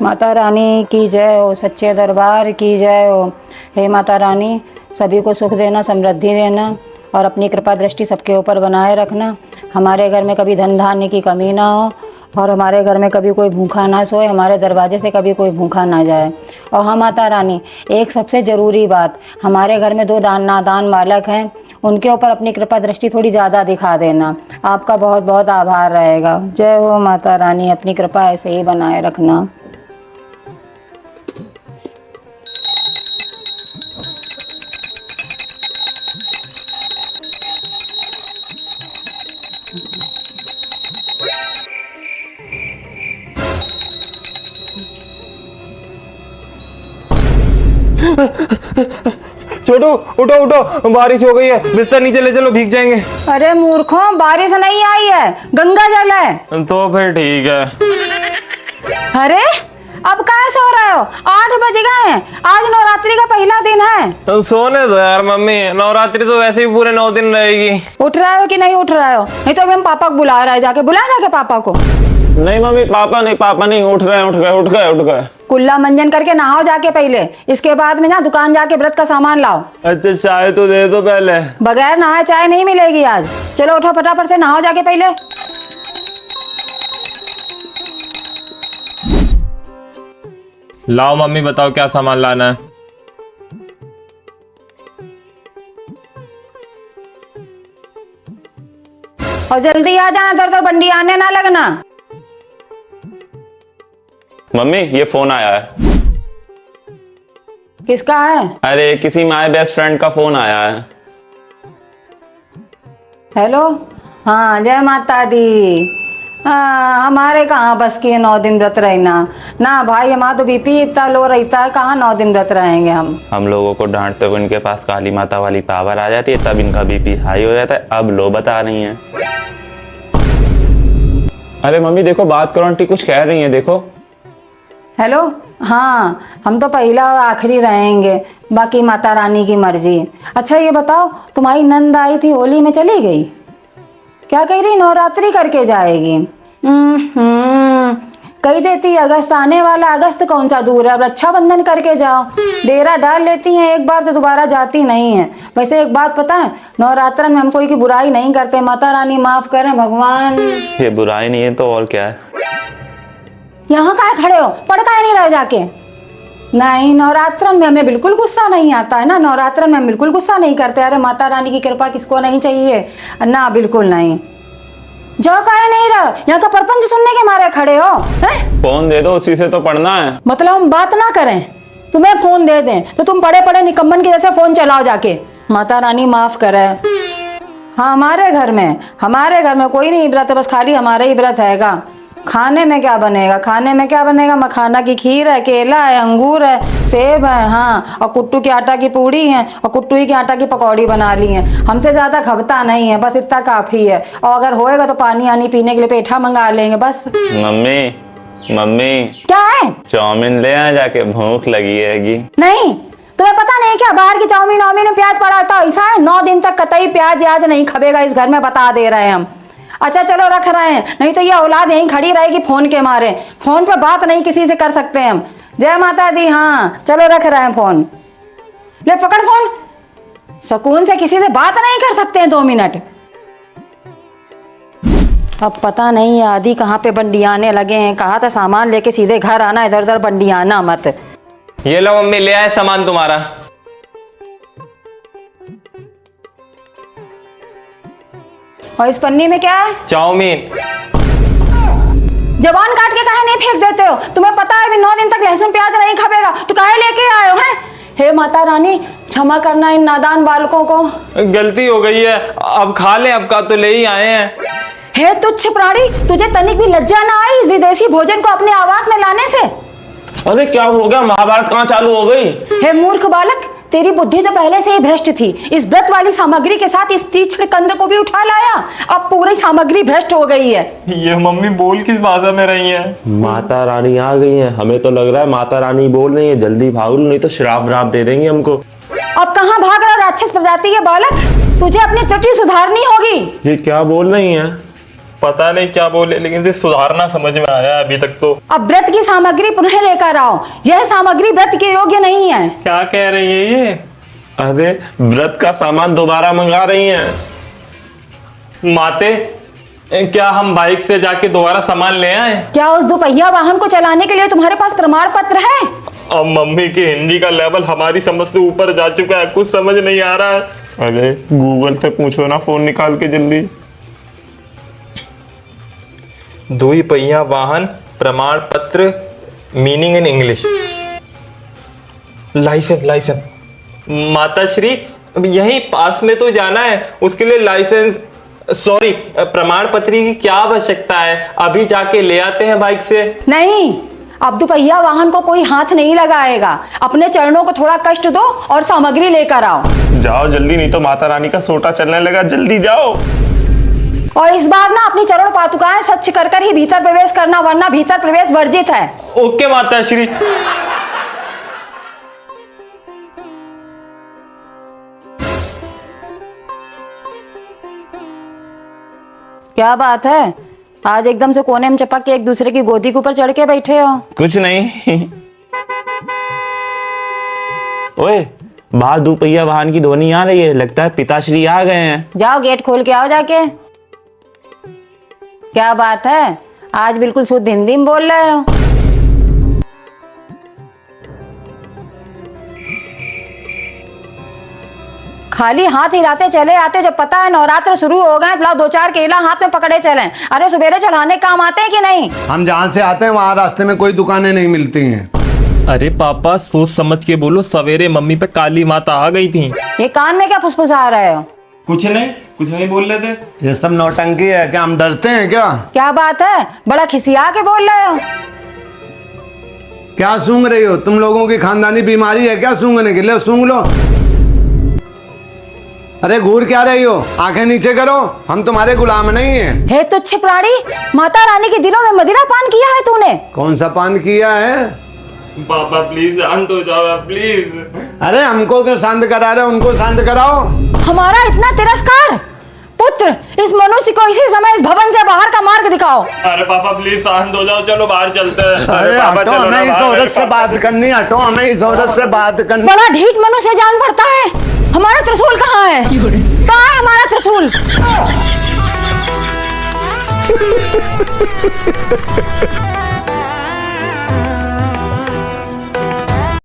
माता रानी की जय हो, सच्चे दरबार की जय हो। हे माता रानी, सभी को सुख देना, समृद्धि देना और अपनी कृपा दृष्टि सबके ऊपर बनाए रखना। हमारे घर में कभी धन धान्य की कमी ना हो और हमारे घर में कभी कोई भूखा ना सोए, हमारे दरवाजे से कभी कोई भूखा ना जाए। और हाँ माता रानी, एक सबसे ज़रूरी बात, हमारे घर में 2 नादान बालक हैं, उनके ऊपर अपनी कृपा दृष्टि थोड़ी ज़्यादा दिखा देना। आपका बहुत बहुत आभार रहेगा। जय हो माता रानी, अपनी कृपा ऐसे ही बनाए रखना। छोटू उठो उठो, बारिश हो गई है, बिस्तर नीचे ले चलो, भीग जाएंगे। अरे मूर्खों, बारिश नहीं आई है, गंगा जल है। तो फिर ठीक है। अरे अब कहाँ सो रहे हो? 8 बज गए हैं, आज नवरात्रि का पहला दिन है। तो सोने दो यार मम्मी, नवरात्रि तो वैसे भी पूरे 9 दिन रहेगी। उठ रहे हो कि नहीं उठ रहे हो? नहीं तो अभी हम पापा को बुला रहे हैं, जाके बुला जाके पापा को। नहीं मम्मी, पापा नहीं, उठ रहे हैं, उठ गए। कुल्ला मंजन करके नहाओ जाके पहले, इसके बाद में ना दुकान जाके व्रत का सामान लाओ। अच्छा चाय तो दे दो पहले। बगैर नहाए चाय नहीं मिलेगी आज। चलो उठो फटाफट से, नहाओ जाके पहले। लाओ मम्मी, बताओ क्या सामान लाना है। और जल्दी आ जाना, दर दर बंडी आने ना लगना। मम्मी ये फोन आया है। किसका है? अरे किसी माय बेस्ट फ्रेंड का फोन आया है। हेलो, हाँ जय माता दी। हमारे कहाँ बस की 9 दिन व्रत रहना ना भाई, हमारा तो बीपी इतना लो रहता है, कहाँ 9 दिन व्रत रहेंगे हम लोगों को डांटते हुए इनके पास काली माता वाली पावर आ जाती है, तब इनका बीपी हाई हो जाता है। अब लो बता रही हैं। अरे मम्मी देखो, बात करो, आंटी कुछ कह रही हैं, देखो। हेलो, हाँ हम तो पहला और आखिरी रहेंगे, बाकी माता रानी की मर्जी। अच्छा ये बताओ, तुम्हारी नंद आई थी, होली में चली गई? क्या कह रही? नवरात्रि करके जाएगी। कही देती अगस्त आने वाला, अगस्त कौन सा दूर है, अब रक्षाबंधन करके जाओ। डेरा डाल लेती हैं एक बार तो दोबारा जाती नहीं है। वैसे एक बात पता है, नवरात्र में हम कोई की बुराई नहीं करते, माता रानी माफ करें भगवान। ये बुराई नहीं है तो और क्या है। यहाँ काहे खड़े हो, पढ़ काहे नहीं रहे जाके? नहीं, नवरात्र में हमें बिल्कुल गुस्सा नहीं आता है ना, नवरात्र में हम बिल्कुल गुस्सा नहीं करते। अरे माता रानी की कृपा किसको नहीं चाहिए ना, बिल्कुल नहीं। जो काहे नहीं रहो, यहाँ का परपंच सुनने के मारे खड़े हो हैं? फोन दे दो, उसी से तो पढ़ना है। मतलब हम बात ना करें, तुम्हें फोन दे दें तो तुम पड़े पड़े निकम्मन की जैसे फोन चलाओ जाके। माता रानी माफ करे। हाँ हमारे घर में कोई नहीं व्रत, बस खाली हमारा ही व्रत हैगा। खाने में क्या बनेगा? मखाना की खीर है, केला है, अंगूर है, सेब है, हाँ, और कुट्टू के आटा की पूड़ी है और कुट्टू ही के आटा की पकौड़ी बना ली है। हमसे ज़्यादा खबता नहीं है, बस इतना काफ़ी है। और अगर होएगा तो पानी आनी पीने के लिए पेठा मंगा लेंगे बस। मम्मी क्या है? चाउमीन ले आ जाके, भूख लगी हैगी। नहीं, तुम्हें पता नहीं क्या बाहर की चाउमीन में प्याज पड़ा था, ऐसा है 9 दिन तक कतई प्याज याज नहीं खबेगा इस घर में, बता दे रहे हैं हम। अच्छा चलो रख रहे हैं, नहीं तो ये औलाद यहीं खड़ी रहेगी फोन के मारे। फोन पे बात नहीं किसी से कर सकते हम। जय माता दी। हाँ चलो रख रहे हैं फोन, ले पकड़ फोन। सुकून से किसी से बात नहीं कर सकते हैं 2 मिनट। अब पता नहीं आदि कहाँ पे बंडियाने लगे हैं। कहा था सामान लेके सीधे घर आना, इधर उधर बंडियाना मत। ये लो मम्मी, ले आए सामान तुम्हारा। और इस पन्नी में क्या है? चाउमीन। जबान काट के काहे नहीं फेंक देते हो? तुम्हें पता है अभी 9 दिन तक लहसुन प्याज नहीं खबेगा तो काहे लेके आए हो हैं? हे माता रानी क्षमा करना इन नादान बालकों को। गलती हो गई है, अब खा ले, अब का तो ले ही आए हैं। हे तुच्छ प्राणी, तुझे तनिक भी लज्जा ना आई इस विदेशी भोजन को अपने आवास में लाने से? अरे क्या हो गया, महाभारत कहाँ चालू हो गई? हे मूर्ख बालक, तेरी बुद्धि तो पहले से ही भ्रष्ट थी। इस व्रत वाली सामग्री के साथ इस तीक्ष्ण कंद को भी उठा लाया, अब पूरी सामग्री भ्रष्ट हो गई है। ये मम्मी बोल किस भाषा में रही हैं? माता रानी आ गई हैं। हमें तो लग रहा है माता रानी बोल रही है, जल्दी भाग लो नहीं तो श्राप व्राप दे देंगे हमको। अब कहाँ भाग रहा राक्षस प्रजाति के बालक, तुझे अपनी त्रुटि सुधारनी होगी। ये क्या बोल रही हैं? पता नहीं क्या बोले, लेकिन इसे सुधारना समझ में आया अभी तक तो। अब व्रत की सामग्री पुनः लेकर आओ, यह सामग्री व्रत के योग्य नहीं है। क्या कह रही है ये? अरे व्रत का सामान दोबारा मंगा रही हैं। माते, क्या हम बाइक से जाके दोबारा सामान ले आए? क्या उस दोपहिया वाहन को चलाने के लिए तुम्हारे पास प्रमाण पत्र है? अब मम्मी की हिंदी का लेवल हमारी समझ से ऊपर जा चुका है, कुछ समझ नहीं आ रहा है। अरे गूगल से पूछो ना, फोन निकाल के जल्दी। दुई पहिया वाहन प्रमाण पत्र, मीनिंग इन इंग्लिश, लाइसेंस। माता श्री, यहीं पास में तो जाना है, उसके लिए लाइसेंस, सॉरी, प्रमाण पत्र की क्या आवश्यकता है? अभी जाके ले आते हैं बाइक से। नहीं, अब दोपहिया वाहन को कोई हाथ नहीं लगाएगा। अपने चरणों को थोड़ा कष्ट दो और सामग्री लेकर आओ। जाओ जल्दी, नहीं तो माता रानी का सोटा चलने लगा। जल्दी जाओ। और इस बार ना अपनी चरण पादुकाएं स्वच्छ कर ही भीतर प्रवेश करना, वरना भीतर प्रवेश वर्जित है। ओके माता श्री। क्या बात है, आज एकदम से कोने में चपक के एक दूसरे की गोदी के ऊपर चढ़ के बैठे हो? कुछ नहीं। ओए, बाहर दोपहिया वाहन की ध्वनि आ रही है, लगता है पिताश्री आ गए हैं। जाओ गेट खोल के आओ जाके। क्या बात है, आज बिल्कुल शुद्ध हिंदी में बोल रहे हो। खाली हाथ हिलाते चले आते, जब पता है नवरात्र शुरू हो गए तो लाओ 2-4 केला हाथ में पकड़े चलें। अरे सवेरे चढ़ाने काम आते हैं कि नहीं? हम जहाँ से आते हैं वहाँ रास्ते में कोई दुकानें नहीं मिलती हैं। अरे पापा, सोच समझ के बोलो, सवेरे मम्मी पे काली माता आ गई थी। ये कान में क्या फुसफुसा रहे हो? कुछ नहीं बोल रहे थे। ये सब नौटंकी है क्या? हम डरते हैं क्या? क्या बात है, बड़ा खिसिया के बोल रहे हो? क्या सूंघ रही हो? तुम लोगों की खानदानी बीमारी है क्या सूंघने के लिए? सूंघ लो। अरे घूर क्या रही हो? आंखें नीचे करो, हम तुम्हारे गुलाम नहीं हैं। हे तुच्छ प्राणी, माता रानी के दिनों में मदिरा पान किया है तूने? कौन सा पान किया है? पापा प्लीज शांत हो जाओ प्लीज। अरे हमको क्यों शांत करा रहे हो? उनको शांत कराओ। हमारा इतना तिरस्कार? पुत्र, इस मनुष्य को इसी समय इस भवन से बाहर का मार्ग दिखाओ। अरे पापा प्लीज शांत हो जाओ, चलो बाहर चलते हैं। अरे पापा हटो, चलो ना हमें इस बाहर। औरत से बात करनी। हटो, हमें इस औरत से बात करनी। बड़ा ढीठ मनुष्य जान पड़ता है। हमारा त्रिशूल कहाँ है? कहाँ है हमारा त्रिशूल?